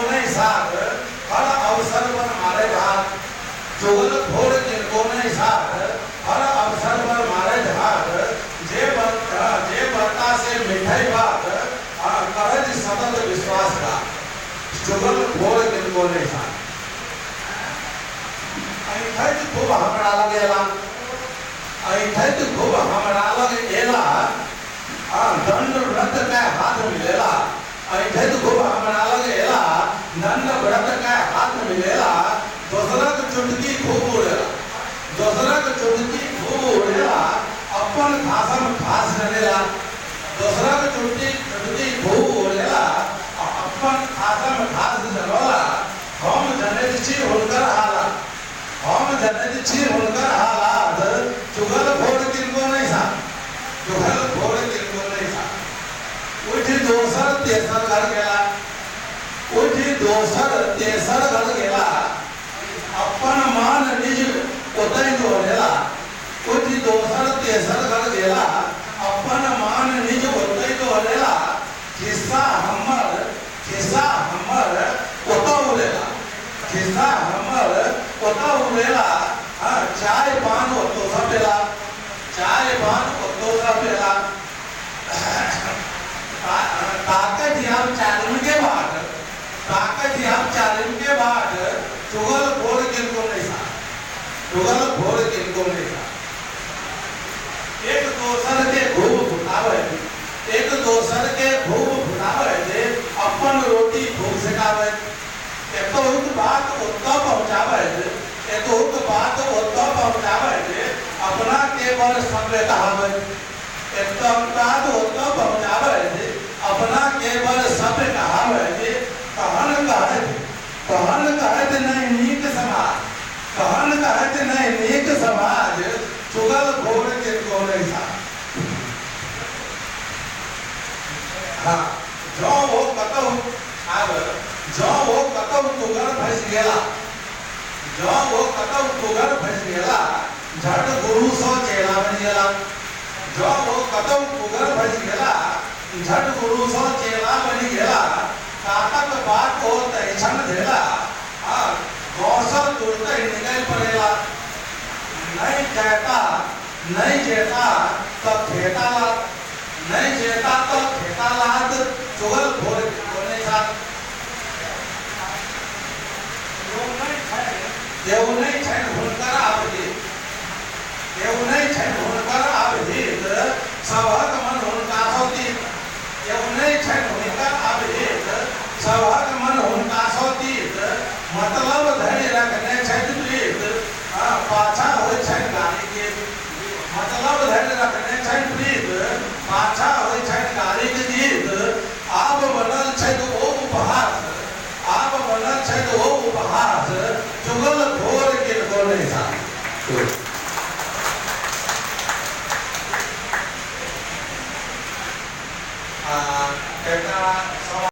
नहीं साथ, हर अवसर पर मारे घात। चुगल घोर जिनको नहीं साथ, हर अवसर पर मारे घात। जे बर्ता से मिठाई बात, करज सतत विश्वास का। चुगल घोर जिनको नहीं साथ। ऐठत खूब हमरा लगेला, ऐठत खूब हमरा लगेला, दंड व्रत का हाथ मिलेला। ऐठत खूब हमरा लगेला, दंड व्रत का हाथ मिलेला। दोसरा के चुटकी खूब उड़ेला, दोसरा के चुटकी खूब उड़ेला, अपन खासम खास जनेला। दोसरा के चुटकी खूब उड़ेला, अपन खासम खास जनेला। हम जनेत छी हुनकर हालात, हम जनेत छी हुनकर हालात। चुगल घोर किनको नहीं साथ, चुगल घोर किनको नहीं साथ। उठी दोसर तेसर घर गेला, उठी दोसर तेसर घर गेला, अपन मान निज ओतई दोहरेला। उठी दोसर तेसर घर गेला, अपन मान निज ओतई दोहरेला। खिस्सा हमर ओतौ उड़ेला, खिस्सा हमर ओतौ उड़ेला। चाय पान ओतौ सपेला, चाय पान ओतौ सपेला। ताकत हम चालन के बाद, ताकत हम चालन के बाद। चुगल घोर किनको नहीं साथ, चुगल घोर किनको नहीं साथ। एक दोसर के खूब फुटावे, एक दोसर के खूब फुटावे जे अपन रोटी भूख सिखावे। एतोहुक बात ओतऽ पहुँचावे जे, एतोहुक बात ओतऽ पहुँचावे जे अपना के बड़ सभ्य कहावे। एतोहुक बात ओतऽ पहुँचावे जे अपना के बड़ सभ्य कहावे जे। कहन कहत नहीं नीक समाज, कहन कहत नहीं नीक समाज। चुगल घोर किनको नहीं साथ। हाँ, जो वो कतहु आब, जो वो कतहु तुगर फंस गेला, जो वो कतहु तुगर फंस गेला, झट गुरु सो चेला बन गेला। जो वो कतहु तुगर फंस गेला, झट गुरु सो चेला बन गेला। कातक बात को तैछन देला, गौसर तुरंत ही निकल पड़ेला। नहीं जेता तो खेता लात, नहीं जेता तो खेता लात। चुगल घोर किनको नहीं साथ। देव नहीं छैन हुनकर आबहित, देव नहीं छैन हुनकर आबहित। सभक मन हुनका सौतीत, देव नहीं छैन हुनकर आबहित। सभक मन हुनका सौतीत। मतलब धैर्य रखने छैन प्रीत, पाछा हो छैन गाली के। मतलब धैर्य रखने छैन प्रीत, पाछा हो छैन गाली के गीत। आब बनल छैन ओ उपहास, आब बनल छैन ओ उपहास। चुगल घोर किनको नहीं साथ।